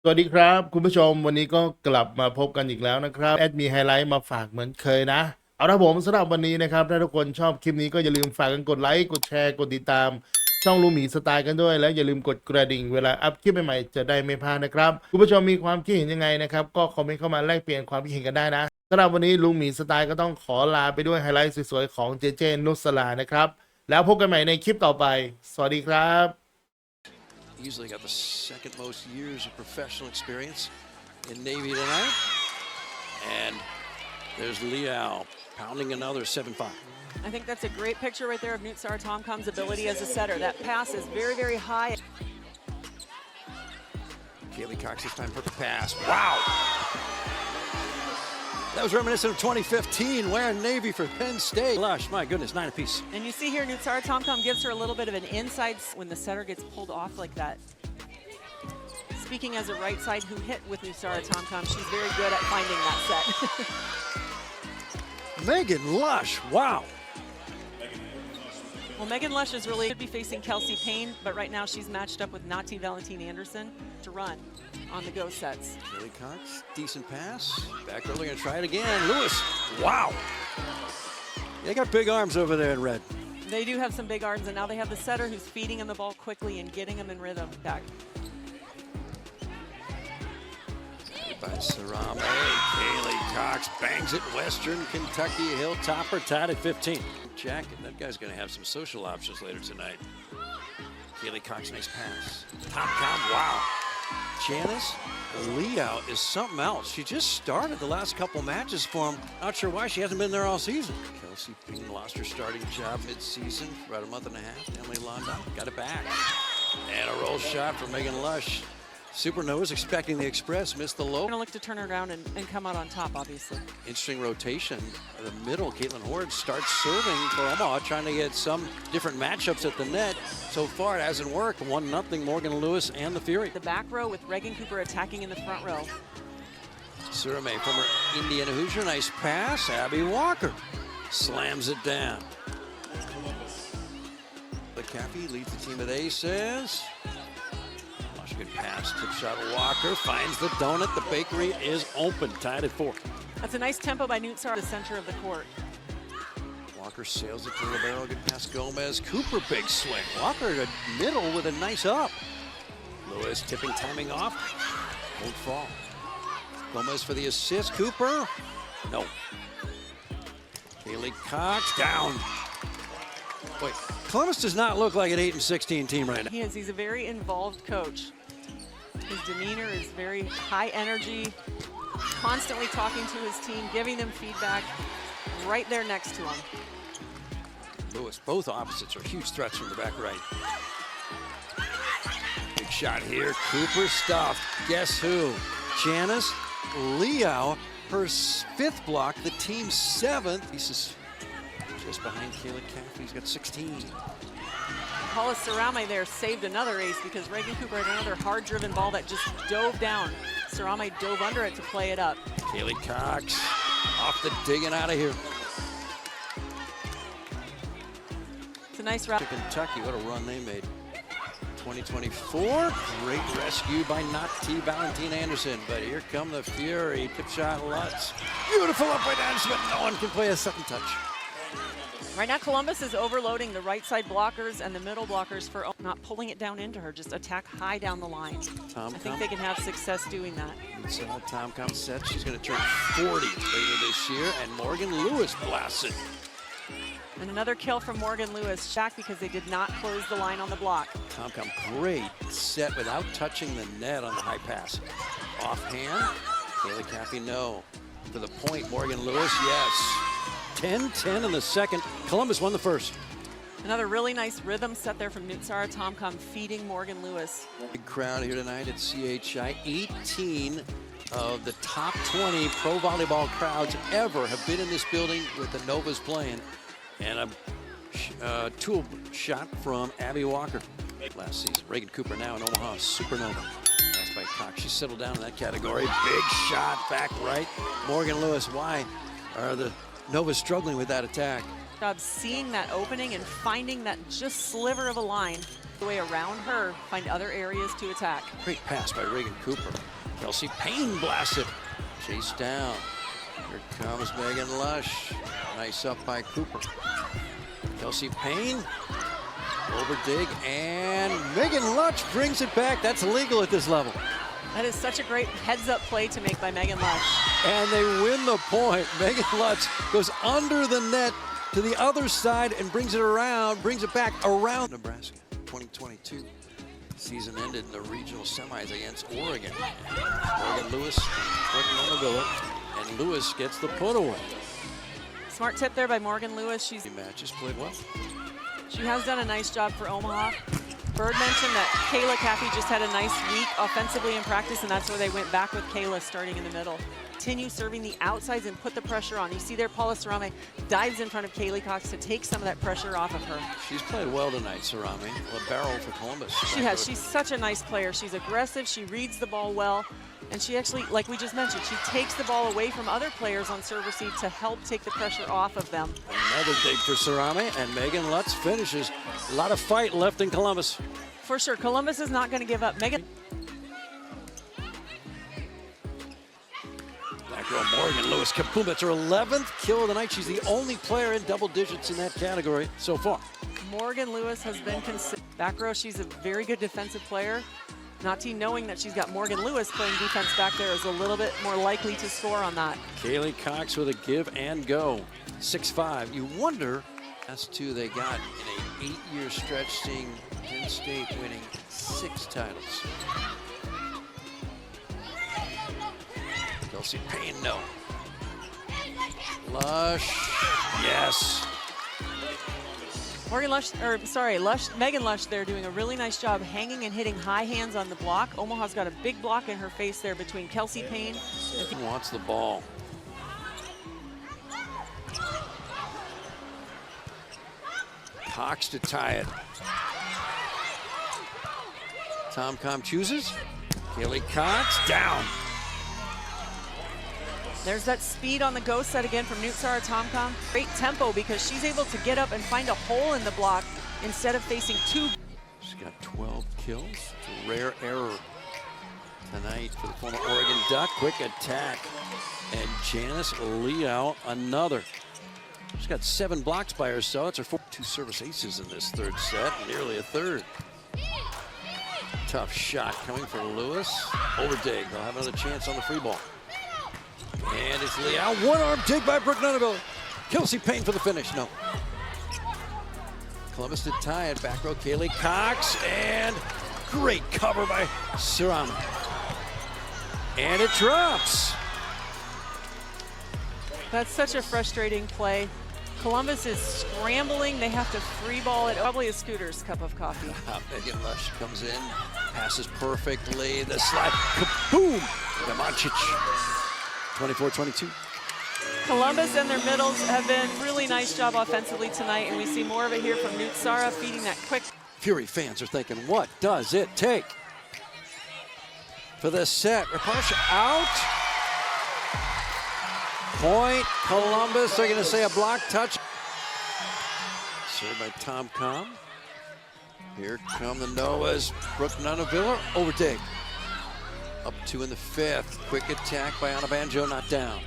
วัสดีครับคุณผู้ชมวันนี้ก็กลับมาพบกันอีกแล้วนะครับแอดมีไฮไลท์มาฝากเหมือนเคยนะเอาละผมสำหรับวันนี้นะครับถ้าทุกคนชอบคลิปนี้ก็อย่าลืมฝากกันกดไลค์กดแชร์กดติดตามช่องลุงหมีสไตล์กันด้วยแล้วอย่าลืมกดกระดิ่งเวลาอัพคลิปใหม่ๆจะได้ไม่พลาดนะครับคุณผู้ชมมีความคิดเห็นยังไงนะครับก็คอมเมนต์เข้ามาแลกเปลี่ยนความคิดเห็นกันได้นะสำหรับวันนี้ลุงหมีสไตล์ก็ต้องขอลาไปด้วยไฮไลท์สวยๆของเจเจนุสรานะครับแล้วพบกันใหม่ในคลิปต่อไปสวัสดีครับ Easily got the second most years of professional experience in Navy tonight. And there's Liao pounding another 7-5. I think that's a great picture right there of nootsaratomkom's ability as a setter. That pass is very, very high. Kaylee Cox this time perfect pass. Wow! That was reminiscent of 2015, wearing Navy for Penn State. Lush, my goodness, 9 apiece. And you see here, nootsaratomkom gives her a little bit of an inside when the setter gets pulled off like that. Speaking as a right side who hit with nootsaratomkom, she's very good at finding that set. Megan Lush, wow. Well, Megan Lush is really should be facing Kelsey Payne, but right now she's matched up with Nati Valentine Anderson to run on the go sets. Kaylee Cox, decent pass. Back early, gonna try it again. Lewis, wow. They got big arms over there in red. They do have some big arms, and now they have the setter who's feeding him the ball quickly and getting him in rhythm back. By Sarame, Kaylee Cox bangs it. Western Kentucky Hilltopper tied at 15. Jacket, that guy's gonna have some social options later tonight. Kaylee Cox, nice pass. Tom, wow. Janice Liao is something else. She just started the last couple matches for him. Not sure why she hasn't been there all season. Kelsey Payne lost her starting job mid-season for about a month and a half. Emily London got it back. And a roll shot for Megan Lush. Supernovas expecting the express, missed the low. Gonna look to turn her around and come out on top, obviously. Interesting rotation. In the middle, Caitlin Horde starts serving for Omaha, trying to get some different matchups at the net. So far, it hasn't worked. 1-0 Morgan Lewis and the Fury. The back row with Reagan Cooper attacking in the front row. Surame, former Indiana Hoosier, nice pass. Abby Walker slams it down. The Cappy leads the team at aces. Good pass, tip shot of Walker, finds the donut, the bakery is open, tied at 4. That's a nice tempo by Nootsar, the center of the court. Walker sails it to Libero, good pass Gomez, Cooper big swing, Walker to middle with a nice up. Lewis tipping, timing off, won't fall. Gomez for the assist, Cooper, no. Kaylee Cox down. Wait, Columbus does not look like an 8-16 team right now. He's a very involved coach. His demeanor is very high energy, constantly talking to his team, giving them feedback right there next to him. Lewis, both opposites are huge threats from the back right. Big shot here, Cooper stuffed. Guess who? Janice Liao, her 5th block, the team's 7th. This just behind Kayla Caffey, he's got 16. Paula Sarame there saved another ace because Reagan Cooper had another hard-driven ball that just dove down. Sarame dove under it to play it up. Kaylee Cox off the digging out of here. It's a nice route. Kentucky, what a run they made. 2024, great rescue by Nati Valentine Anderson, but here come the Fury. Tip shot Lutz. Beautiful up by Anderson, but no one can play a second touch. Right now, Columbus is overloading the right side blockers and the middle blockers for not pulling it down into her, just attack high down the line. I think they can have success doing that. So Tomcom set, she's going to turn 40 later this year, and Morgan Lewis blasts it. And another kill from Morgan Lewis, shocked because they did not close the line on the block. Tomcom, great set without touching the net on the high pass. Offhand, Kaylee Caffey, no. To the point, Morgan Lewis, yes. 10-10 in the second. Columbus won the first. Another really nice rhythm set there from nootsaratomkom feeding Morgan Lewis. Big crowd here tonight at CHI. 18 of the top 20 pro volleyball crowds ever have been in this building with the Novas playing. And a tool shot from Abby Walker last season. Reagan Cooper now in Omaha, supernova. That's by Cox. She settled down in that category. Big shot back right. Morgan Lewis, why are the Novas struggling with that attack? Job seeing that opening and finding that just sliver of a line The way around her, find other areas to attack. Great pass by Reagan Cooper. Kelsey Payne blasts it. Chase down. Here comes Megan Lush. Nice up by Cooper. Kelsey Payne. Overdig, and Megan Lush brings it back. That's illegal at this level. That is such a great heads-up play to make by Megan Lush. And they win the point. Megan Lush goes under the net to the other side and brings it around, brings it back around. Nebraska 2022 season ended in the regional semis against Oregon. Morgan Lewis putting on the billet, and Lewis gets the put away. Smart tip there by Morgan Lewis. She's Matches played well. She has done a nice job for Omaha. Bird mentioned that Kayla Caffey just had a nice week offensively in practice, and that's where they went back with Kayla starting in the middle. Continue serving the outsides and put the pressure on. You see there, Paula Sarame dives in front of Kaylee Cox to take some of that pressure off of her. She's played well tonight, Sarame. Libero for Columbus. She has. She's such a nice player. She's aggressive. She reads the ball well. And she actually, like we just mentioned, she takes the ball away from other players on serve receive to help take the pressure off of them. Another dig for Sarame, and Megan Lutz finishes. A lot of fight left in Columbus. For sure, Columbus is not going to give up. Megan. Back row, Morgan Lewis Kapoom. That's her 11th kill of the night. She's the only player in double digits in that category so far. Morgan Lewis has been consistent. Back row, she's a very good defensive player. Nati, knowing that she's got Morgan Lewis playing defense back there, is a little bit more likely to score on that. Kaylee Cox with a give and go. 6'5". You wonder as to they got in an 8-year stretch, seeing Penn State winning 6 titles. Kelsey Payne, no. Lush, yes. Megan Lush there doing a really nice job hanging and hitting high hands on the block. Omaha's got a big block in her face there between Kelsey Payne. And wants the ball. Cox to tie it. TomCom chooses. Kaylee Cox down. There's that speed on the go set again from nootsaratomkom. Great tempo because she's able to get up and find a hole in the block instead of facing 2. She's got 12 kills. It's a rare error tonight for the former Oregon Duck. Quick attack. And Janice Liao, another. She's got 7 blocks by herself. It's her 2 service aces in this third set, nearly a third. Tough shot coming for Lewis. Overdig, they'll have another chance on the free ball. And it's Liao. One-arm dig by Brooke Nunaville. Kelsey Payne for the finish. No. Columbus to tie it. Back row, Kaylee Cox. And great cover by Sarame. And it drops. That's such a frustrating play. Columbus is scrambling. They have to free ball it. Probably a Scooter's cup of coffee. Megan Lush comes in. Passes perfectly. The slide. Kaboom! Damancic. 24-22. Columbus and their middles have been really nice job offensively tonight, and we see more of it here from Nootsara feeding that quick. Fury fans are thinking, what does it take for this set? Rapasha out. Point Columbus. They're going to say a block touch. Served by TomCom. Here come the Noahs. Brooke Nunaville. Overdig. Up 2 in the 5th. Quick attack by Anna Banjo, not down.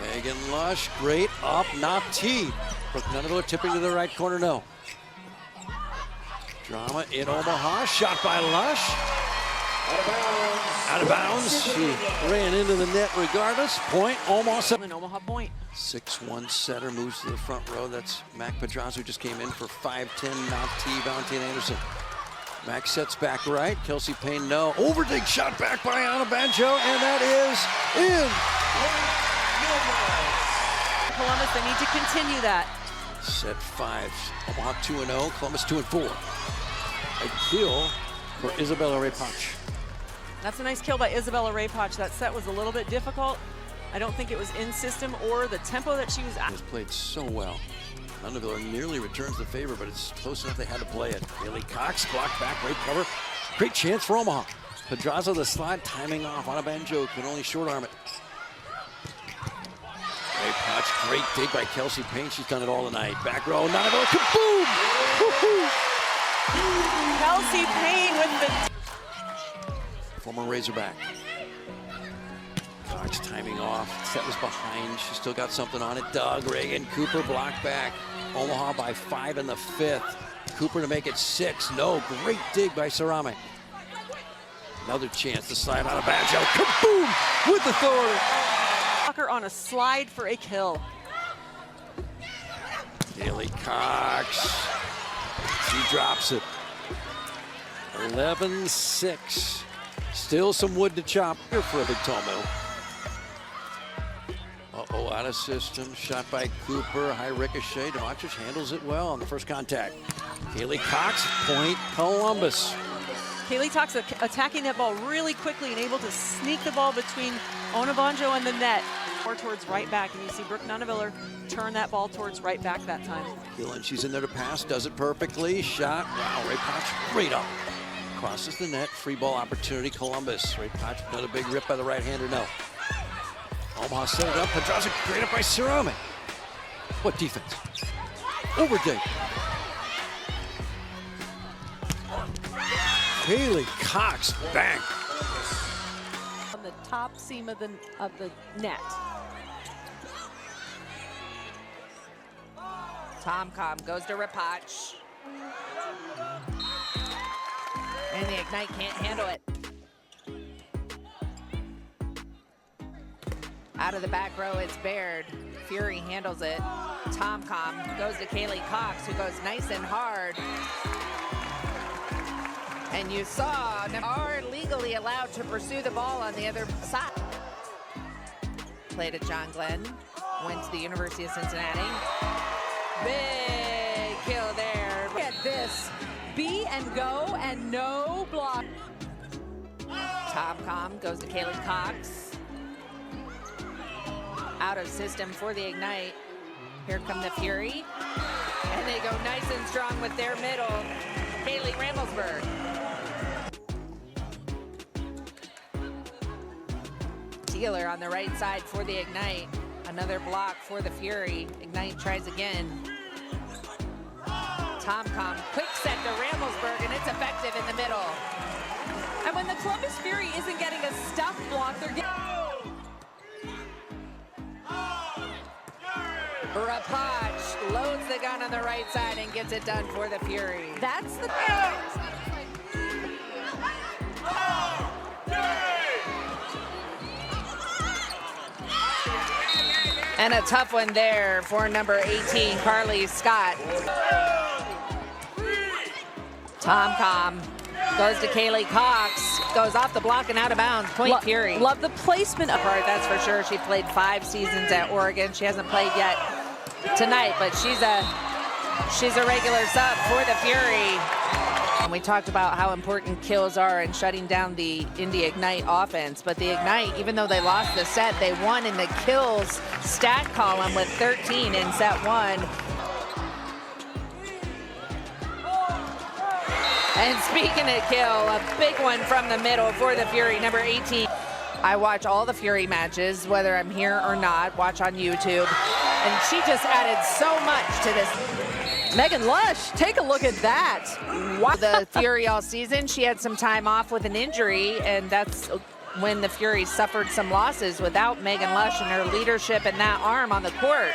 Megan Lush, great up, not teed. Brooke Nunaville tipping to the right corner, no. Drama in Omaha, shot by Lush. Out of bounds. She ran into the net regardless. Point, Omaha. An Omaha point. 6-1 setter moves to the front row. That's Mac Pedraza, who just came in for 5'10", not tee, Valentina Anderson. Max sets back right. Kelsey Payne, no. Overdig shot back by Anna Banjo, and that is in. Columbus, they need to continue that. Set 5. Omaha 2-0. Columbus 2-4. A kill for Isabella Raypach. That's a nice kill by Isabella Raypach. That set was a little bit difficult. I don't think it was in system or the tempo that she was at. Has played so well. Nunaville nearly returns the favor, but it's close enough they had to play it. Kaylee Cox blocked back, great cover. Great chance for Omaha. Pedraza the slide, timing off. Anna Banjo could only short arm it. Ray Potts, great dig by Kelsey Payne. She's done it all tonight. Back row, Noneville, kaboom! Woo-hoo! Kelsey Payne with the Former Razorback. Cox timing off. Set was behind. She still got something on it. Doug, Reagan, Cooper blocked back. Omaha by 5 in the 5th. Cooper to make it 6. No, great dig by Sarame. Another chance to slide out of Banjo. Kaboom! With authority. blocker on a slide for a kill. Haley Cox. She drops it. 11-6. Still some wood to chop here for a big Tomo. Uh-oh, out of system. Shot by Cooper. High ricochet. Demontrich handles it well on the first contact. Haley Cox, point Columbus. Kaylee Cox attacking that ball really quickly and able to sneak the ball between Onabanjo and the net. Or towards right back, and you see Brooke Nuneviller turn that ball towards right back that time. Keelan, she's in there to pass, does it perfectly. Shot, wow, Ray Potch right up. Crosses the net, free ball opportunity, Columbus. Ray Potch, another big rip by the right-hander, no. Omaha set it up, Pedraza great up by Sarame. What defense? Overdate. Haley Cox, bang. On the top seam of the net. TomCom goes to Rapach. And the Ignite can't handle it. Out of the back row, it's Baird. Fury handles it. TomCom goes to Kaylee Cox, who goes nice and hard. And you saw are legally allowed to pursue the ball on the other side. Played at John Glenn. Went to the University of Cincinnati. Big kill there. Look at this. B and go and no block. TomCom goes to Kaylee Cox. Out of system for the Ignite. Here come the Fury. And they go nice and strong with their middle. Haley Ramblesburg. Teeler on the right side for the Ignite. Another block for the Fury. Ignite tries again. TomCom, quick set to Ramblesburg, and it's effective in the middle. And when the Columbus Fury isn't getting a stuff block, they're getting... Rapach loads the gun on the right side and gets it done for the Fury. That's the... And a tough one there for number 18, Carly Scott. TomCom goes to Kaylee Cox, goes off the block and out of bounds. Point Fury. Love the placement of Part, that's for sure. She played 5 seasons at Oregon. She hasn't played yet tonight, but she's a regular sub for the Fury. And we talked about how important kills are in shutting down the Indy Ignite offense, but the Ignite, even though they lost the set, they won in the kills stat column with 13 in set 1. And speaking of kill, a big one from the middle for the Fury, number 18. I watch all the Fury matches, whether I'm here or not, watch on YouTube. And she just added so much to this. Megan Lush, take a look at that. Wow. The Fury all season, she had some time off with an injury, and that's when the Fury suffered some losses without Megan Lush and her leadership and that arm on the court.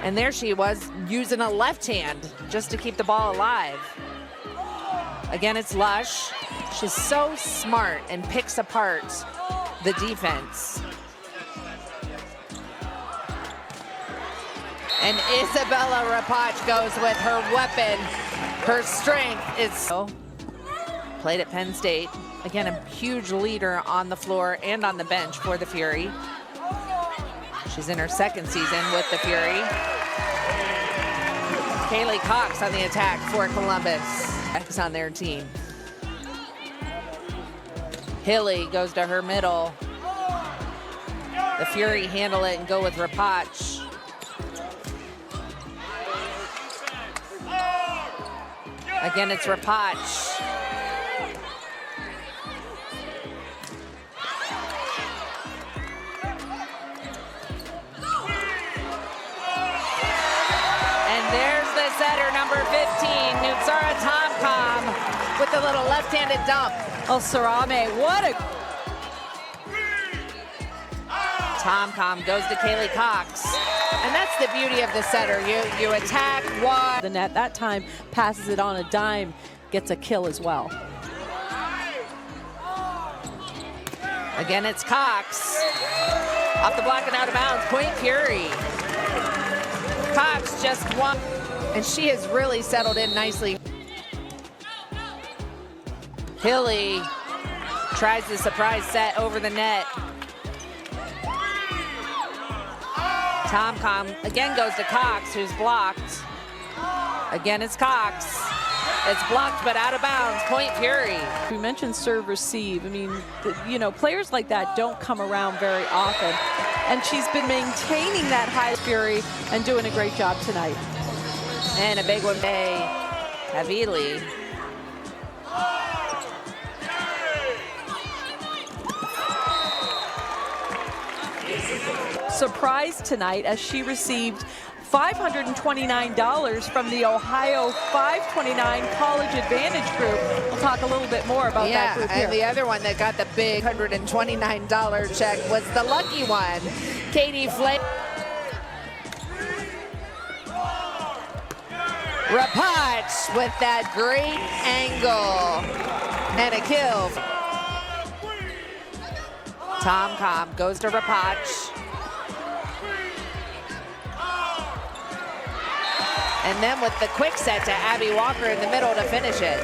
And there she was using a left hand just to keep the ball alive. Again, it's Lush. She's so smart and picks apart the defense. And Isabella Rapach goes with her weapon. Her strength is played at Penn State. Again, a huge leader on the floor and on the bench for the Fury. She's in her 2nd season with the Fury. Kaylee Cox on the attack for Columbus. That's on their team. Hilly goes to her middle. The Fury handle it and go with Rapach. Again, it's Rapach. setter, number 15, nootsaratomkom, with a little left-handed dump. Oh, Sarame, what a Tomcom goes to Kaylee Cox. And that's the beauty of the setter. You attack, walk. the net. That time passes it on a dime, gets a kill as well. Again, it's Cox. Off the block and out of bounds, Point Fury. Cox just won. And she has really settled in nicely. Hilly tries the surprise set over the net. Tomcom again goes to Cox, who's blocked. Again, it's Cox. It's blocked, but out of bounds. Point Fury. We mentioned serve receive. I mean, players like that don't come around very often. And she's been maintaining that high Fury and doing a great job tonight. And a big one by Havili. Surprised tonight as she received $529 from the Ohio 529 College Advantage Group. We'll talk a little bit more about that group here. And the other one that got the big $129 check was the lucky one, Katie Flake. Rapach with that great angle and a kill. Tomcom goes to Rapach. And then with the quick set to Abby Walker in the middle to finish it.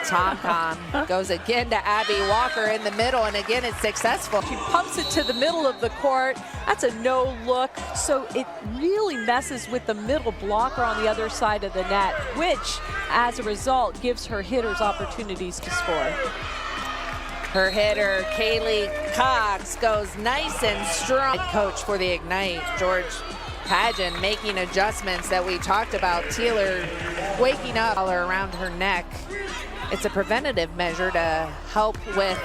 Tomcom goes again to Abby Walker in the middle, and again it's successful. She pumps it to the middle of the court. That's a no look. So it really messes with the middle blocker on the other side of the net, which as a result gives her hitters opportunities to score. Her hitter, Kaylee Cox, goes nice and strong. Coach for the Ignite, George Pageant, making adjustments that we talked about. Teeler waking up around her neck. It's a preventative measure to help with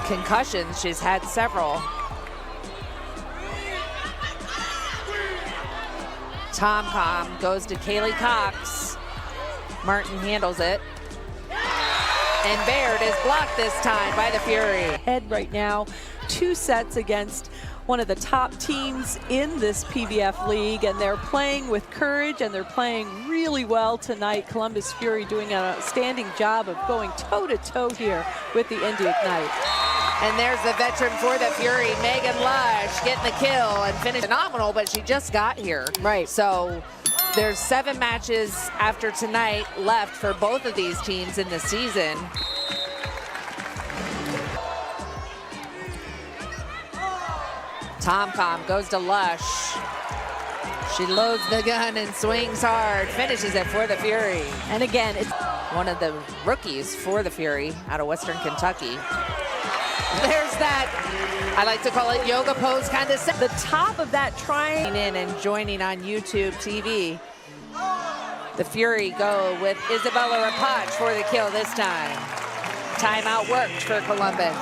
concussions. She's had several. Tomcom goes to Kaylee Cox. Martin handles it. And Baird is blocked this time by the Fury. Head right now, 2 sets against one of the top teams in this PBF league, and they're playing with courage and they're playing really well tonight. Columbus Fury doing an outstanding job of going toe-to-toe here with the Indy Ignite. And there's the veteran for the Fury, Megan Lush, getting the kill and finished phenomenal, but she just got here. Right. So there's 7 matches after tonight left for both of these teams in the season. Tomcom goes to Lush. She loads the gun and swings hard, finishes it for the Fury. And again, it's One of the rookies for the Fury out of Western Kentucky. There's that, I like to call it yoga pose kind of set. the top of that triangle. In and joining on YouTube TV. The Fury go with Isabella Rapach for the kill this time. Timeout worked for Columbus.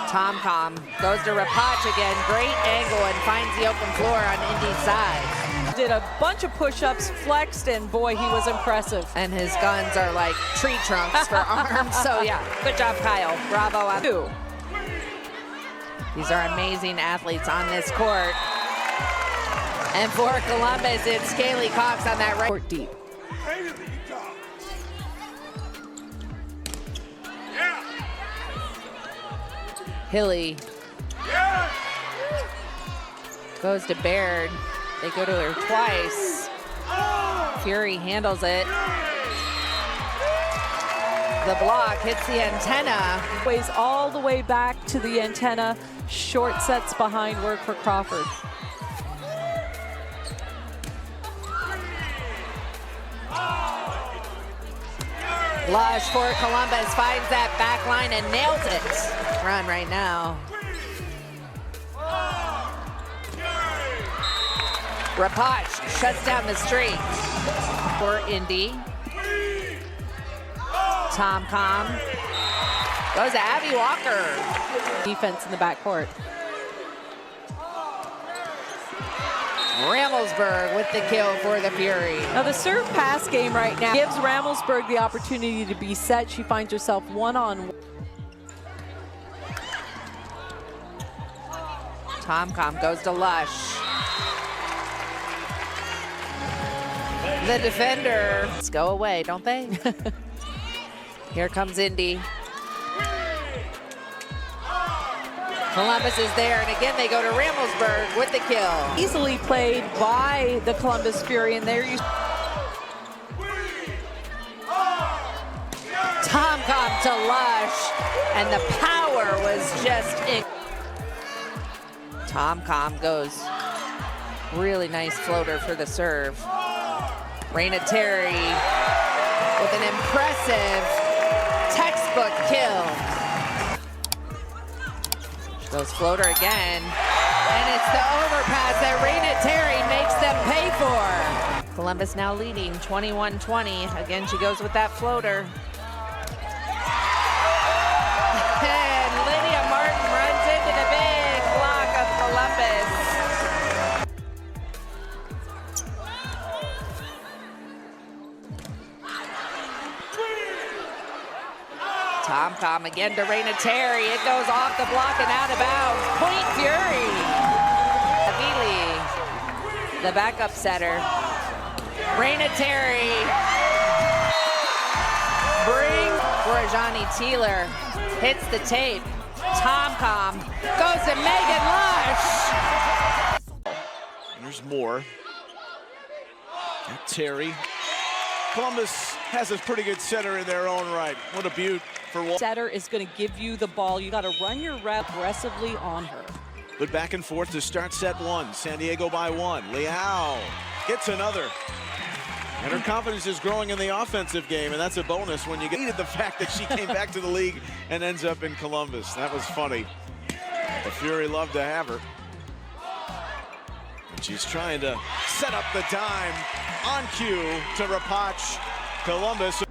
Tomcom goes to Rapach again. Great angle and finds the open floor on Indy's side. Did a bunch of push-ups, flexed, and boy, he was impressive. And his guns are like tree trunks for arms. So yeah, good job, Kyle. Bravo on you. These are amazing athletes on this court. And for Columbus, it's Kaylee Cox on that right. Court deep. Hilly goes to Baird. They go to her twice. Fury handles it. The block hits the antenna. Ways all the way back to the antenna. Short sets behind work for Crawford. Lush for Columbus finds that back line and nails it. Run right now. Rapach shuts down the streak for Indy. Tomcom Goes to Abby Walker. Defense in the backcourt. Ramelsburg with the kill for the Fury. Now the serve pass game right now gives Ramelsburg the opportunity to be set. She finds herself one-on-one. Tomcom goes to Lush. The defender. Let's go away, don't they? Here comes Indy. Columbus is there, and again they go to Ramelsburg with the kill. Easily played by the Columbus Fury, and there you. Tomcom to Lush, and the power was just in. Tomcom goes. Really nice floater for the serve. Raina Terry with an impressive textbook kill. Goes floater again, and it's the overpass that Raina Terry makes them pay for. Columbus now leading 21-20. Again, she goes with that floater. And Lydia Martin runs into the big block of Columbus. Tomcom again to Raina Terry. It goes off the block and out of bounds. Point Fury. Avili, the backup setter. Raina Terry. Bring Rajani Teeler. Hits the tape. Tomcom goes to Megan Lush. There's more. Terry. Columbus has a pretty good center in their own right. What a beaut for Wall. Setter is going to give you the ball. You got to run your rep aggressively on her. Good back and forth to start set one. San Diego by one. Liao gets another. And her confidence is growing in the offensive game, and that's a bonus when you get the fact that she came back to the league and ends up in Columbus. That was funny. The Fury love to have her. And she's trying to set up the dime on cue to Rapach. Columbus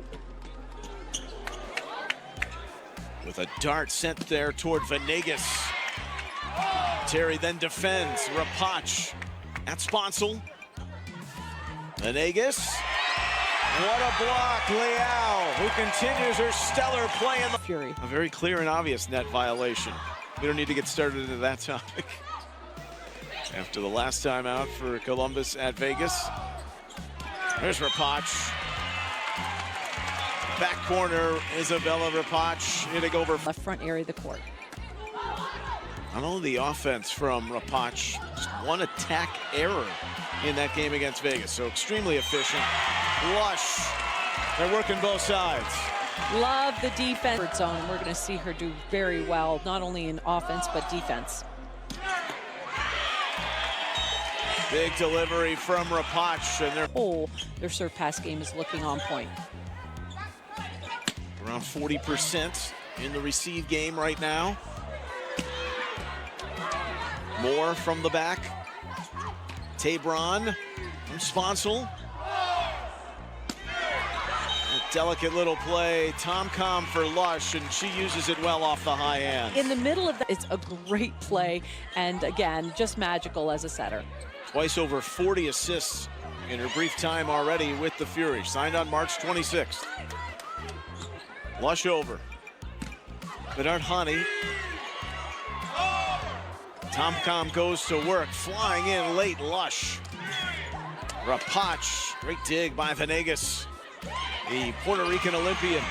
with a dart sent there toward Venegas. Terry then defends. Rapach at Sponsel. Venegas. What a block. Liao, who continues her stellar play in the Fury. A very clear and obvious net violation. We don't need to get started into that topic. After the last time out for Columbus at Vegas. There's Rapach. Back corner, Isabella Rapach hitting over. Left front area of the court. Not only the offense from Rapach, just one attack error in that game against Vegas. So extremely efficient. Lush. They're working both sides. Love the defense zone, and we're going to see her do very well, not only in offense, but defense. Big delivery from Rapach, and their serve pass game is looking on point. around 40% in the receive game right now. More from the back. Tabron from Sponsel. A delicate little play. Tomcom for Lush, and she uses it well off the high end. In the middle of that, it's a great play, and again, just magical as a setter. Twice over 40 assists in her brief time already with the Fury. Signed on March 26th. Lush over. Bernard Hani. Tomcom goes to work, flying in late. Lush. Rapach, great dig by Venegas, the Puerto Rican Olympian.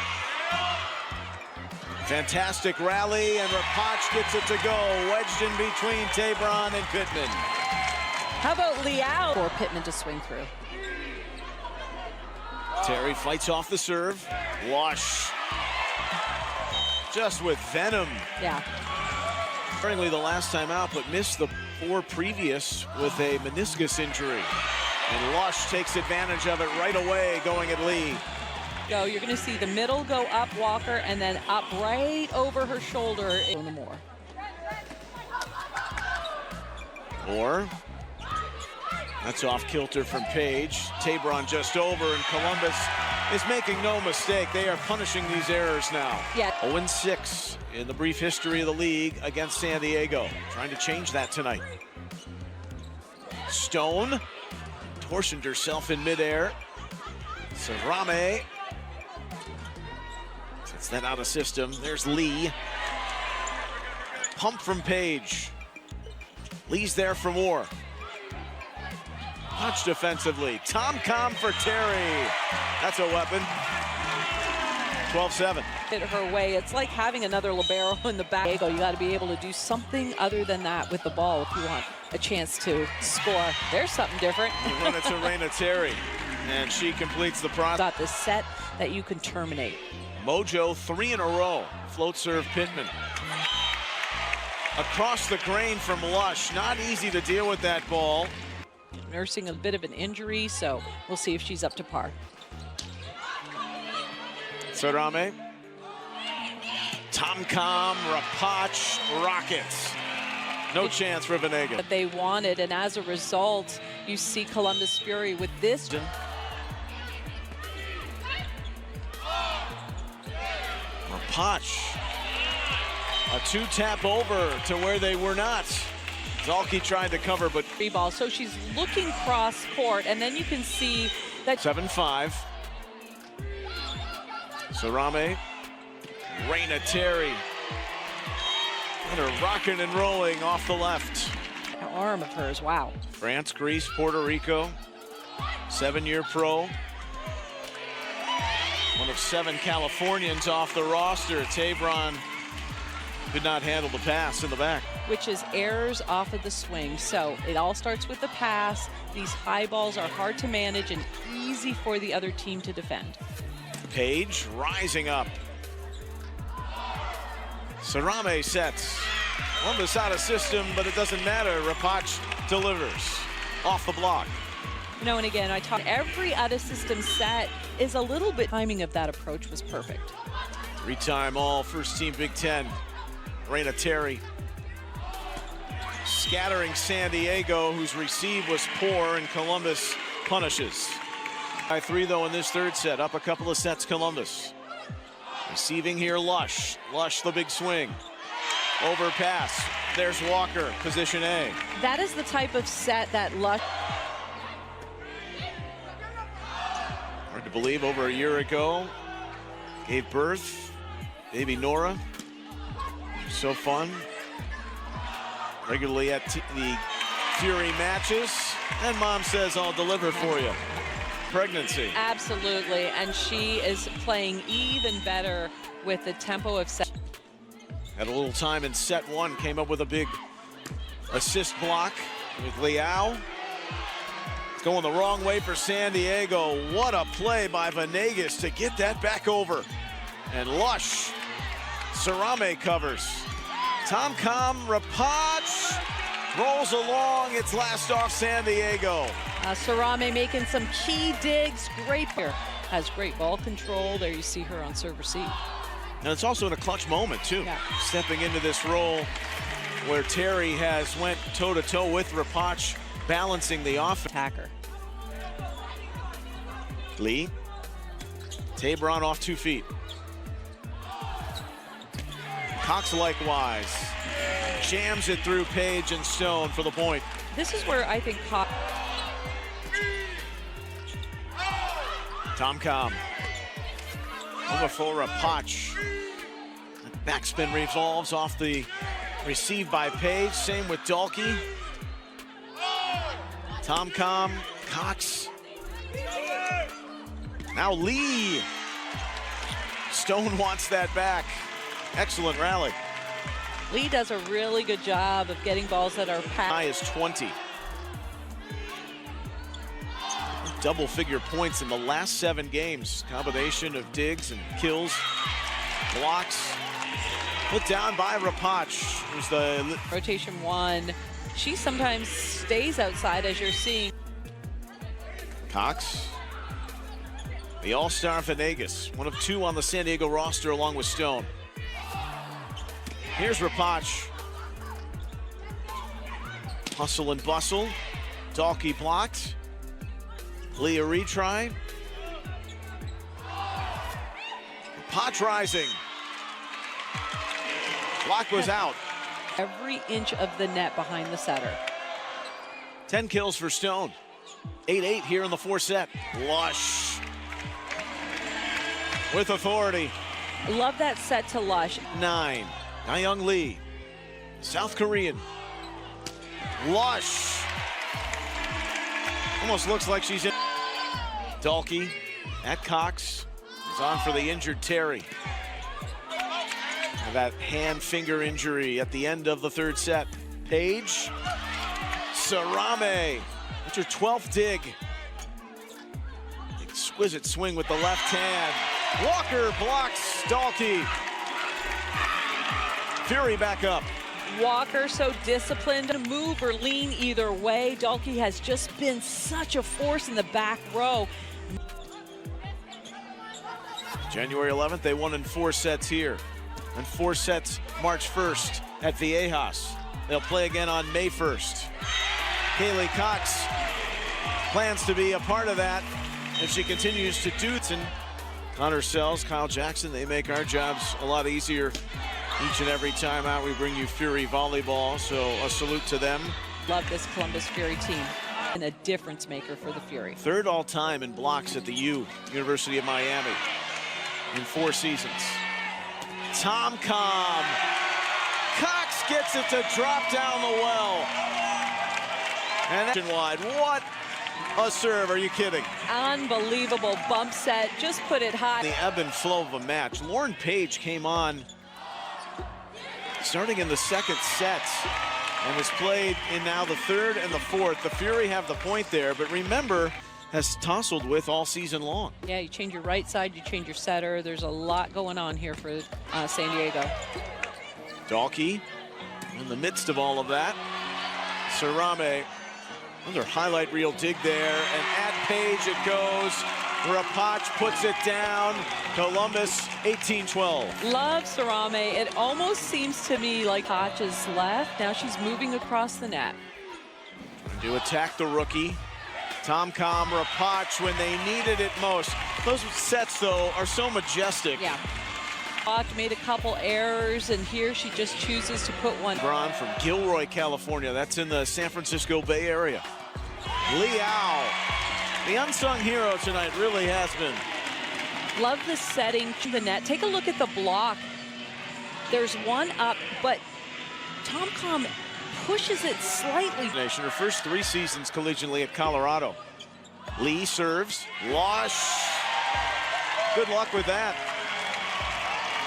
Fantastic rally, and Rapach gets it to go, wedged in between Tabron and Pittman. How about Liao for Pittman to swing through? Terry fights off the serve. Lush, just with venom. Yeah. Apparently the last time out, but missed the 4 previous with a meniscus injury. And Lush takes advantage of it right away, going at Lee. Go, you're going to see the middle go up Walker, and then up right over her shoulder. Moore. That's off kilter from Page. Tabron just over, and Columbus is making no mistake. They are punishing these errors now. Yeah. 0-6 in the brief history of the league against San Diego. Trying to change that tonight. Stone torsioned herself in midair. Sarame sets that out of system. There's Lee. Pump from Page. Lee's there for more. Punch defensively. Tom-com for Terry. That's a weapon. 12-7. Hit her way. It's like having another libero in the back. You got to be able to do something other than that with the ball if you want a chance to score. There's something different. You run it to Raina Terry, and she completes the process. Got the set that you can terminate. Mojo 3 in a row. Float serve Pittman. Across the grain from Lush. Not easy to deal with that ball. Nursing a bit of an injury, so we'll see if she's up to par. Sarame. Tom-com, Rapach, Rockets. No chance for Venegas. That they wanted, and as a result, you see Columbus Fury with this. Rapach. A two-tap over to where they were not. Zalki tried to cover, but... Free ball, so she's looking cross court, and then you can see that... 7-5. Sarame. Raina Terry. And her rocking and rolling off the left. That arm of hers, wow. France, Greece, Puerto Rico. 7-year pro. One of 7 Californians off the roster. Tabron could not handle the pass in the back. Which is errors off of the swing. So it all starts with the pass. These high balls are hard to manage and easy for the other team to defend. Page rising up. Sarame sets. Columbus out of system, but it doesn't matter. Rapach delivers off the block. You know, and again, I talk every out of system set is a little bit timing of that approach was perfect. 3-time all first team Big Ten. Raina Terry scattering San Diego, whose receive was poor, and Columbus punishes. By 3 though in this third set, up a couple of sets Columbus. Receiving here Lush. Lush the big swing. Overpass. There's Walker, position A. That is the type of set that Lush. Hard to believe, over a year ago, gave birth, baby Nora. So fun. Regularly at the Fury matches. And mom says, I'll deliver for you. Pregnancy. Absolutely, and she is playing even better with the tempo of set. Had a little time in set 1, came up with a big assist block with Liao. It's going the wrong way for San Diego. What a play by Venegas to get that back over. And Lush, Sarame covers. Tom-com, Rapach rolls along. It's last off San Diego. Sarame making some key digs. Great here. Has great ball control. There you see her on serve receive. And it's also in a clutch moment, too. Yeah. Stepping into this role where Terry has went toe-to-toe with Rapach, balancing the offense. Attacker. Lee. Tabron off 2 feet. Cox likewise. Jams it through Page and Stone for the point. This is where I think Cox. Tom-com. Over for Rapach. Backspin revolves off the receive by Page. Same with Dalkey. Tom-com, Cox. Now Lee. Stone wants that back. Excellent rally. Lee does a really good job of getting balls that are High is 20. Double-figure points in the last 7 games. Combination of digs and kills, blocks. Put down by Rapach, who's the rotation 1. She sometimes stays outside, as you're seeing. Cox. The all-star Venegas, one of 2 on the San Diego roster along with Stone. Here's Rapach. Hustle and bustle. Dalkey blocked. Lee a retry. Potch rising. Block was out. Every inch of the net behind the setter. 10 kills for Stone. 8-8 here in the fourth set. Lush with authority. Love that set to Lush. 9. Na-young Lee, South Korean. Lush. Almost looks like she's in. Dalkey at Cox is on for the injured Terry. And that hand-finger injury at the end of the third set. Page. Sarame. That's her 12th dig. Exquisite swing with the left hand. Walker blocks Dalkey. Fury back up. Walker so disciplined to move or lean either way. Dalkey has just been such a force in the back row. January 11th, they won in 4 sets here. And 4 sets March 1st at Viejas. They'll play again on May 1st. Kaylee Cox plans to be a part of that if she continues to do it. And Connor Sells, Kyle Jackson, they make our jobs a lot easier each and every time out. We bring you Fury Volleyball, so a salute to them. Love this Columbus Fury team and a difference maker for the Fury. 3rd all time in blocks at the University of Miami in 4 seasons. TomCom. Cox gets it to drop down the well. And wide. What a serve. Are you kidding? Unbelievable bump set. Just put it high. The ebb and flow of a match. Lauren Page came on starting in the 2nd set and has played in now the 3rd and the 4th. The Fury have the point there, but remember, has tussled with all season long. Yeah, you change your right side, you change your setter. There's a lot going on here for San Diego. Dalkey in the midst of all of that. Sarame, another highlight reel dig there, and at Page it goes. Rapach puts it down. Columbus 18-12. Love Sarame. It almost seems to me like Potch is left. Now she's moving across the net. Trying to attack the rookie. TomCom, Rapach when they needed it most. Those sets, though, are so majestic. Yeah. Potch made a couple errors, and here she just chooses to put one. Braun from Gilroy, California. That's in the San Francisco Bay Area. Liao, the unsung hero tonight, really has been. Love the setting to the net. Take a look at the block. There's one up, but TomCom pushes it slightly. Her first 3 seasons collegiately at Colorado. Lee serves. Lush. Good luck with that.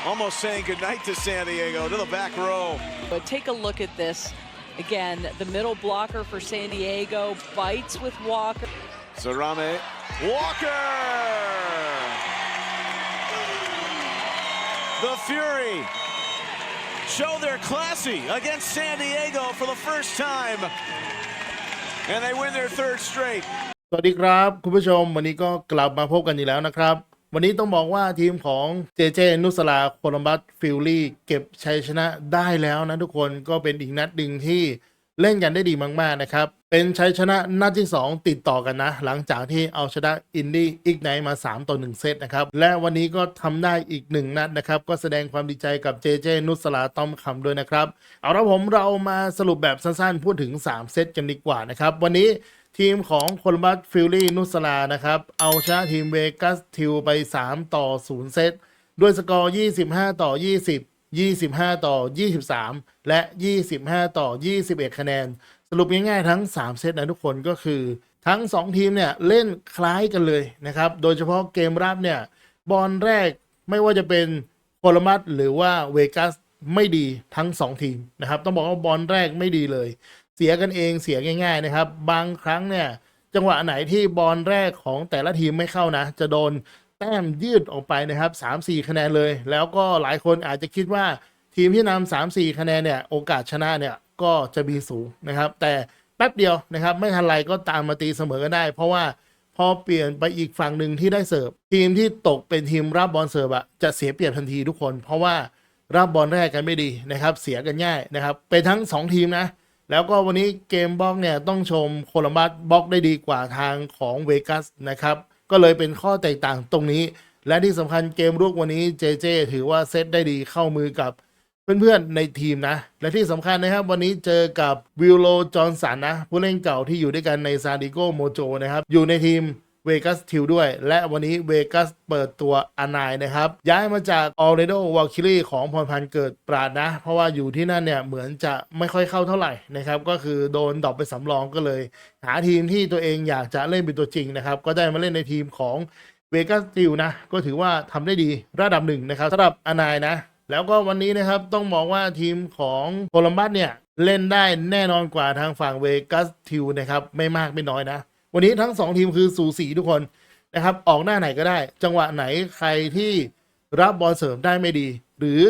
Almost saying goodnight to San Diego, to the back row. But take a look at this. Again, the middle blocker for San Diego bites with Walker. Sarame. Walker! The Fury show they're classy against San Diego for the first time. And they win their 3rd straight. สวัสดีครับคุณผู้ชมวันนี้ก็กลับมาพบกันอีกแล้วนะครับวันนี้ต้องบอกว่าทีมของเจเจนุสราโคลัมบัสฟิลลี่เก็บชัยชนะได้แล้วนะทุกคนก็เป็นอีกนัดหนึ่งที่เล่นกันได้ดีมากๆนะครับเป็นชัยชนะนัดที่2ติดต่อกันนะหลังจากที่เอาชนะอินดี้อีกไนท์มา3-1เซตนะครับและวันนี้ก็ทำได้อีก1นัดนะครับก็แสดงความดีใจกับเจเจนุสราต้อมคำด้วยนะครับเอาละเรามาสรุปแบบสั้นๆพูดถึง3เซตกันดีกว่านะครับวันนี้ทีมของโคลัมบัสฟิลลี่นุสรานะครับเอาชนะทีมเวกัสทิลไป3-0เซตด้วยสกอร์25-20 25-23 และ 25-21 คะแนนสรุปง่ายๆทั้ง3เซตนะทุกคนก็คือทั้ง2ทีมเนี่ยเล่นคล้ายกันเลยนะครับโดยเฉพาะเกมรับเนี่ยบอลแรกไม่ว่าจะเป็นโคลัมบัสหรือว่าเวกัสไม่ดีทั้ง2ทีมนะครับต้องบอกว่าบอลแรกไม่ดีเลยเสียกันเองเสียง่ายๆนะครับบางครั้งเนี่ยจังหวะไหนที่บอลแรกของแต่ละทีมไม่เข้านะจะโดนแต้มยืดออกไปนะครับ 3-4 คะแนนเลยแล้วก็หลายคนอาจจะคิดว่าทีมที่นำ 3-4 คะแนนเนี่ยโอกาสชนะเนี่ยก็จะมีสูงนะครับแต่แป๊บเดียวนะครับไม่ทันไรก็ตามมาตีเสมอกันได้เพราะว่าพอเปลี่ยนไปอีกฝั่งหนึ่งที่ได้เสิร์ฟทีมที่ตกเป็นทีมรับบอลเสิร์ฟอะจะเสียเปรียบทันทีทุกคนเพราะว่ารับบอลแรกกันไม่ดีนะครับเสียกันง่ายนะครับเป็นทั้ง2ทีมนะแล้วก็วันนี้เกมบล็อกเนี่ยต้องชมโคลัมบัสบล็อกได้ดีกว่าทางของเวกัสนะครับก็เลยเป็นข้อแตกต่างตรงนี้ และที่สำคัญเกมรุกวันนี้เจเจถือว่าเซตได้ดีเข้ามือกับเพื่อนๆในทีมนะและที่สำคัญนะครับวันนี้เจอกับวิลโลจอห์นสันนะผู้เล่นเก่าที่อยู่ด้วยกันในซานดิโกโมโจนะครับอยู่ในทีมเวกัสทิลด้วยและวันนี้เวกัสเปิดตัวอานายนะครับย้ายมาจากออร์เรโดวอลคิรีของพรพันธ์เกิดปราดนะเพราะว่าอยู่ที่นั่นเนี่ยเหมือนจะไม่ค่อยเข้าเท่าไหร่นะครับก็คือโดนดรอปไปสำรองก็เลยหาทีมที่ตัวเองอยากจะเล่นเป็นตัวจริงนะครับก็ได้มาเล่นในทีมของเวกัสทิลนะก็ถือว่าทำได้ดีระดับหนึ่งนะครับสำหรับอานายนะแล้วก็วันนี้นะครับต้องบอกว่าทีมของโคลัมบัสเนี่ยเล่นได้แน่นอนกว่าทางฝั่งเวกัสทิลนะครับไม่มากไม่น้อยนะวันนี้ทั้ง2ทีมคือสูสีทุกคนนะครับออกหน้าไหนก็ได้จังหวะไหนใครที่รับบอลเสริมได้ไม่ดีหรือ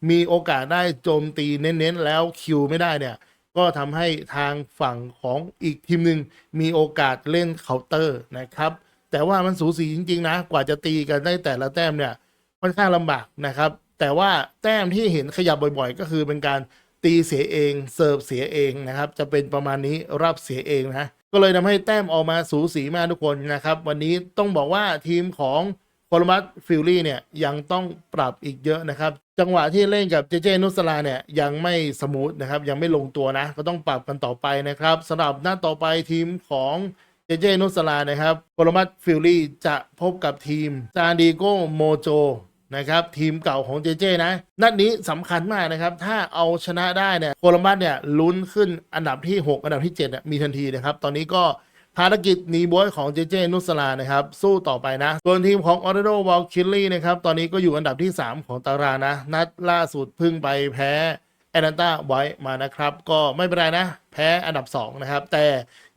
มีโอกาสได้โจมตีเน้นๆแล้วคิวไม่ได้เนี่ยก็ทำให้ทางฝั่งของอีกทีมหนึ่งมีโอกาสเล่นเคาน์เตอร์นะครับแต่ว่ามันสูสีจริงๆนะกว่าจะตีกันได้แต่ละแต้มเนี่ยค่อนข้างลำบากนะครับแต่ว่าแต้มที่เห็นขยับบ่อยๆก็คือเป็นการตีเสียเองเสิร์ฟเสียเองนะครับจะเป็นประมาณนี้รับเสียเองนะก็เลยทำให้แต้มออกมาสูสีมากทุกคนนะครับวันนี้ต้องบอกว่าทีมของโคลัมบัสฟิลลี่เนี่ยยังต้องปรับอีกเยอะนะครับจังหวะที่เล่นกับเจเจนุสลาเนี่ยยังไม่สมูทนะครับยังไม่ลงตัวนะก็ต้องปรับกันต่อไปนะครับสำหรับหน้าต่อไปทีมของเจเจนุสลานะครับโคลัมบัสฟิลลี่จะพบกับทีมซานดิโกโมโจนะครับทีมเก่าของเจเจนะนัดนี้สำคัญมากนะครับถ้าเอาชนะได้เนี่ยโคลัมบัสเนี่ยลุ้นขึ้นอันดับที่6อันดับที่7เนี่ยมีทันทีนะครับตอนนี้ก็ภารกิจหนีบวยของเจเจนุสลานะครับสู้ต่อไปนะส่วนทีมของออร์เรโดวอลคิลลี่นะครับตอนนี้ก็อยู่อันดับที่3ของตารางนะนัดล่าสุดเพิ่งไปแพ้แอตแลนตาไว้มานะครับก็ไม่เป็นไรนะแพ้อันดับ2นะครับแต่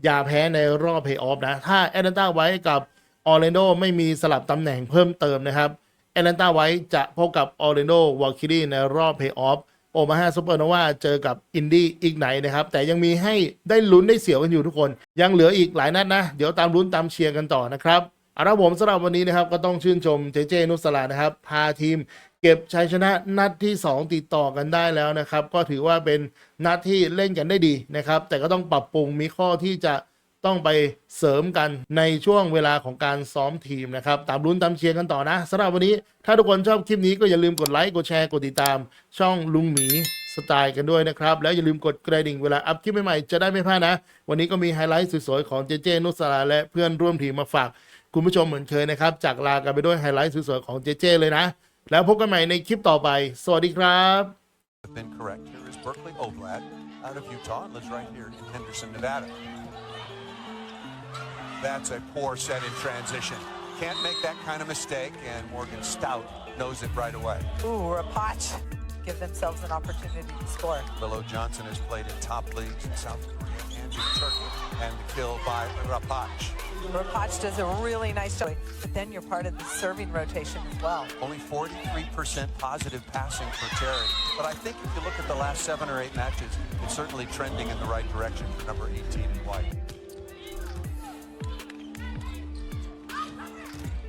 อย่าแพ้ในรอบเพลย์ออฟนะถ้าแอตแลนตาไว้กับออร์แลนโดไม่มีสลับตำแหน่งเพิ่มเติมนะครับแอตแลนตาไว้จะพบกับออร์แลนโดวอลคิรีในรอบเพลย์ออฟโอมาฮาซูเปอร์โนวาเจอกับอินดี้อีกไหนนะครับแต่ยังมีให้ได้ลุ้นได้เสียวกันอยู่ทุกคนยังเหลืออีกหลายนัดนะเดี๋ยวตามลุ้นตามเชียร์กันต่อนะครับเอาละผมสำหรับวันนี้นะครับก็ต้องชื่นชมเจเจนุสลานะครับพาทีมเก็บชัยชนะนัดที่2ติดต่อกันได้แล้วนะครับก็ถือว่าเป็นนัดที่เล่นกันได้ดีนะครับแต่ก็ต้องปรับปรุงมีข้อที่จะต้องไปเสริมกันในช่วงเวลาของการซ้อมทีมนะครับตามลุ้นตามเชียร์กันต่อนะสำหรับวันนี้ถ้าทุกคนชอบคลิปนี้ก็อย่าลืมกดไลค์กดแชร์กดติดตามช่องลุงหมีสไตล์กันด้วยนะครับแล้วอย่าลืมกดกระดิ่งเวลาอัพคลิปใหม่ๆจะได้ไม่พลาดนะวันนี้ก็มีไฮไลท์สวยๆของเจเจนุสลาและเพื่อนร่วมทีมมาฝากคุณผู้ชมเหมือนเคยนะครับจากลากันไปด้วยไฮไลท์สวยๆของเจเจเลยนะแล้วพบกันใหม่ในคลิปต่อไปสวัสดีครับ Been correct. Here is Berkeley Oblad out of Utah and lives right here in Henderson, Nevada. That's a poor set in transition. Can't make that kind of mistake, and Morgan Stout knows it right away. Ooh, Rapach give themselves an opportunity to score. Willow Johnson has played in top leagues in South Korea and in Turkey, and the kill by Rapach. Rapach does a really nice job, but then you're part of the serving rotation as well. Only 43% positive passing for Terry, but I think if you look at the last 7 or 8 matches, it's certainly trending in the right direction for number 18 in white.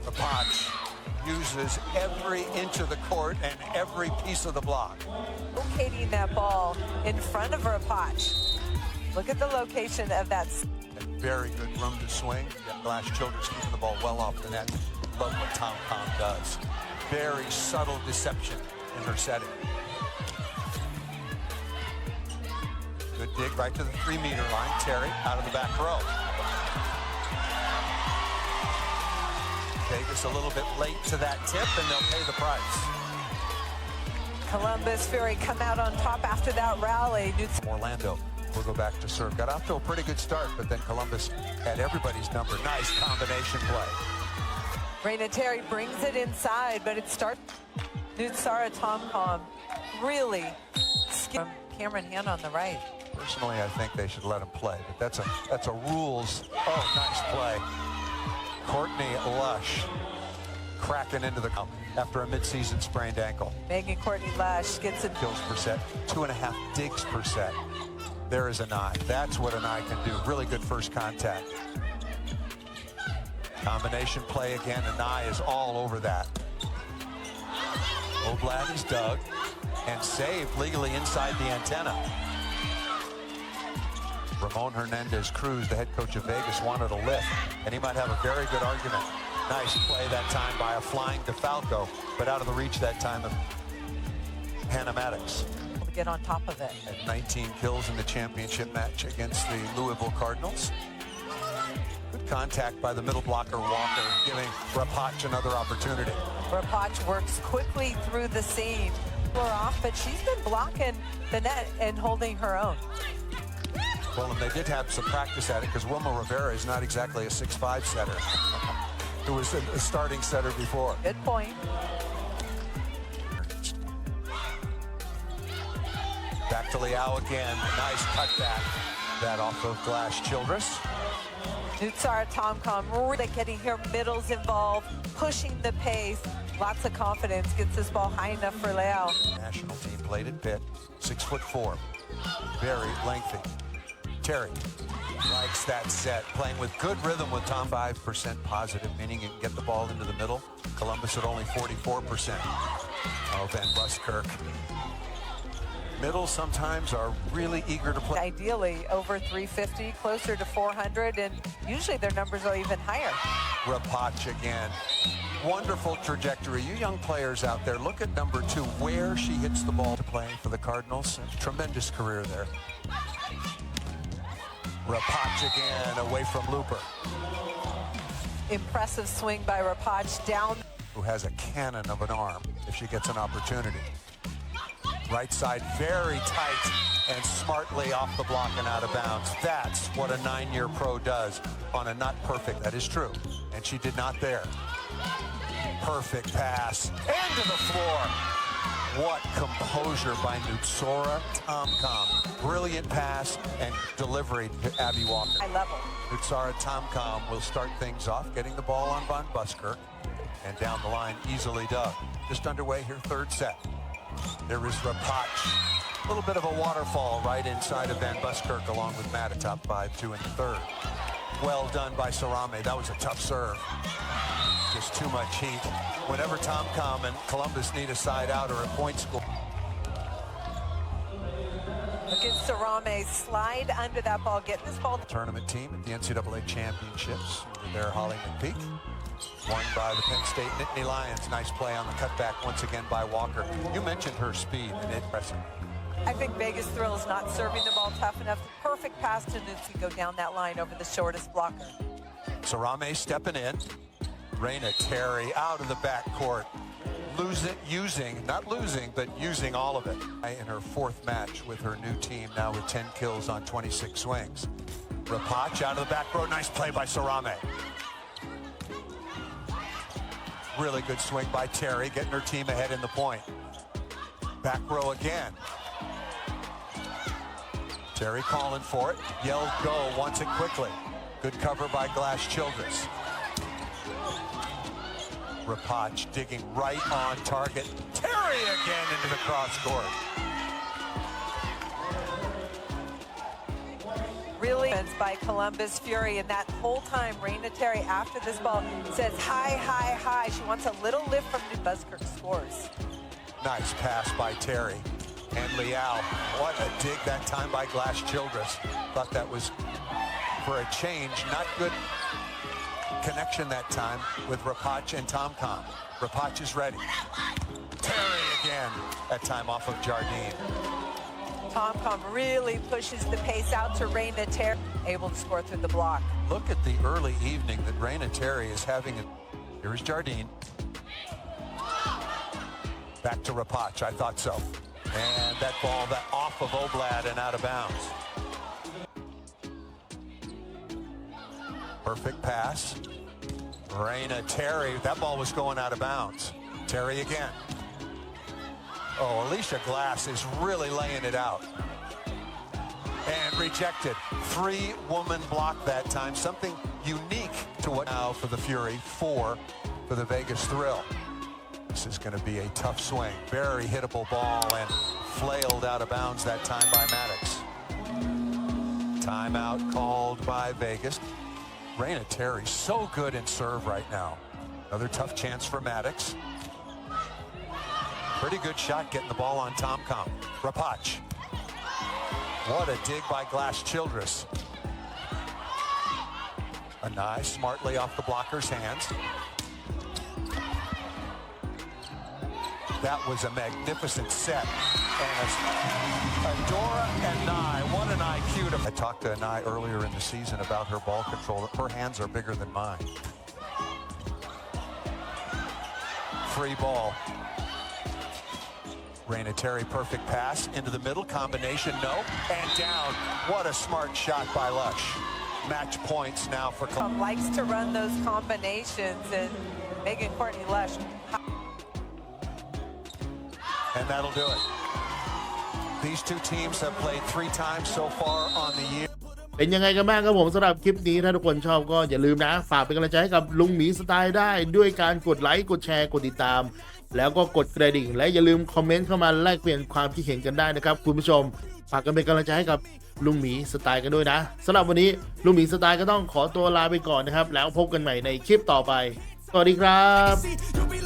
Rapach uses every inch of the court and every piece of the block. Locating that ball in front of Rapach. Look at the location of that. And very good room to swing. Glass Childers keeping the ball well off the net. Love what Tom does. Very subtle deception in her setting. Good dig right to the 3-meter line. Terry out of the back row. Vegas a little bit late to that tip, and they'll pay the price. Columbus Fury come out on top after that rally. Orlando will go back to serve. Got off to a pretty good start, but then Columbus had everybody's number. Nice combination play. Raina Terry brings it inside, but it starts. nootsaratomkom really skip Cameron Hand on the right. Personally, I think they should let him play, but that's a rules. Oh, nice play. Courtney Lush cracking into the after a midseason sprained ankle. Megan Courtney Lush gets it. Kills per set, 2.5 digs per set. There is an eye. That's what an eye can do. Really good first contact. Combination play again. An eye is all over that. Oblad is dug and saved legally inside the antenna. Ramon Hernandez Cruz, the head coach of Vegas, wanted a lift, and he might have a very good argument. Nice play that time by a flying DeFalco, but out of the reach that time of Hannah Maddox. To get on top of it. Had 19 kills in the championship match against the Louisville Cardinals. Good contact by the middle blocker Walker, giving Rapach another opportunity. Rapach works quickly through the seam. We're off, but she's been blocking the net and holding her own. Well, and they did have some practice at it because Wilma Rivera is not exactly a 6'5" setter. Who was a starting setter before. Good point. Back to Liao again. Nice cutback. That off of Glass Childress. nootsaratomkom really getting her middles involved, pushing the pace. Lots of confidence, gets this ball high enough for Liao. National team played at Pitt, 6'4", very lengthy. Terry likes that set, playing with good rhythm with Tom. 5% positive, meaning you can get the ball into the middle. Columbus at only 44%. Oh, Van Buskirk. Middles sometimes are really eager to play. Ideally over 350, closer to 400, and usually their numbers are even higher. Rapach again. Wonderful trajectory. You young players out there, look at number 2, where she hits the ball to play for the Cardinals. Tremendous career there. Rapach again, away from Looper. Impressive swing by Rapach down. Who has a cannon of an arm if she gets an opportunity. Right side very tight and smartly off the block and out of bounds. That's what a 9-year pro does on a not perfect, that is true. And she did not there. Perfect pass into the floor. What composure by nootsaratomkom. Brilliant pass and delivery to Abby Walker. High level. nootsaratomkom will start things off, getting the ball on Van Buskirk. And down the line, easily done. Just underway here, third set. There is Rapach. A little bit of a waterfall right inside of Van Buskirk along with Matt at top 5-2 in the third. Well done by Sarame. That was a tough serve. Just too much heat. Whenever Tomcom and Columbus need a side out or a point score. Look at Sarame slide under that ball, get this ball. Tournament team at the NCAA Championships. Over there, Holly McPeak. Won by the Penn State Nittany Lions. Nice play on the cutback once again by Walker. You mentioned her speed and impressive. I think Vegas Thrill is not serving the ball tough enough. Perfect pass to Nutsi, go down that line over the shortest blocker. Sarame stepping in. Raina Terry out of the backcourt. Not losing, but using all of it. In her fourth match with her new team, now with 10 kills on 26 swings. Rapach out of the back row. Nice play by Sarame. Really good swing by Terry, getting her team ahead in the point. Back row again. Terry calling for it. Yelled go, wants it quickly. Good cover by Glass Childress. Rapach digging right on target. Terry again into the cross court. Really by Columbus Fury, and that whole time Raina Terry after this ball says high, high, high. She wants a little lift from New Buskirk scores. Nice pass by Terry. And Liao, what a dig that time by Glass Childress. Thought that was for a change, not good connection that time with Rapach and Tomcom. Rapach is ready. Terry again, that time off of Jardine. Tomcom really pushes the pace out to Raina Terry, able to score through the block. Look at the early evening that Raina Terry is having. Here's Jardine. Back to Rapach, I thought so. And that ball that off of Oblad and out of bounds. Perfect pass. Raina Terry, that ball was going out of bounds. Terry again. Oh, Alicia Glass is really laying it out. And rejected. 3-woman block that time. Something unique to what now for the Fury, 4 for the Vegas Thrill. This is going to be a tough swing. Very hittable ball and flailed out of bounds that time by Maddox. Timeout called by Vegas. Raina Terry so good in serve right now. Another tough chance for Maddox. Pretty good shot getting the ball on Tomcom. Rapach. What a dig by Glass Childress. A nice, smartly off the blocker's hands. That was a magnificent set. And Adora and Nye, what an IQ to... I talked to Nye earlier in the season about her ball control. Her hands are bigger than mine. Free ball. Raina Terry, perfect pass into the middle, combination, no, and down. What a smart shot by Lush. Match points now for... Likes to run those combinations, and Megan Courtney Lush. And that'll do it. These two teams have played 3 times so far on the year. เป็นยังไงกันบ้างครับผมสำหรับคลิปนี้ถ้าทุกคนชอบก็อย่าลืมนะฝากเป็นกำลังใจให้กับลุงหมีสไตล์ได้ด้วยการกดไลค์กดแชร์กดติดตามแล้วก็กดกระดิ่งและอย่าลืมคอมเมนต์เข้ามาแลกเปลี่ยนความคิดเห็นกันได้นะครับคุณผู้ชมฝากกันเป็นกำลังใจให้กับลุงหมีสไตล์กันด้วยนะสำหรับวันนี้ลุงหมีสไตล์ก็ต้องขอตัวลาไปก่อนนะครับแล้วพบกันใหม่ในคลิปต่อไปสวัสดีครับ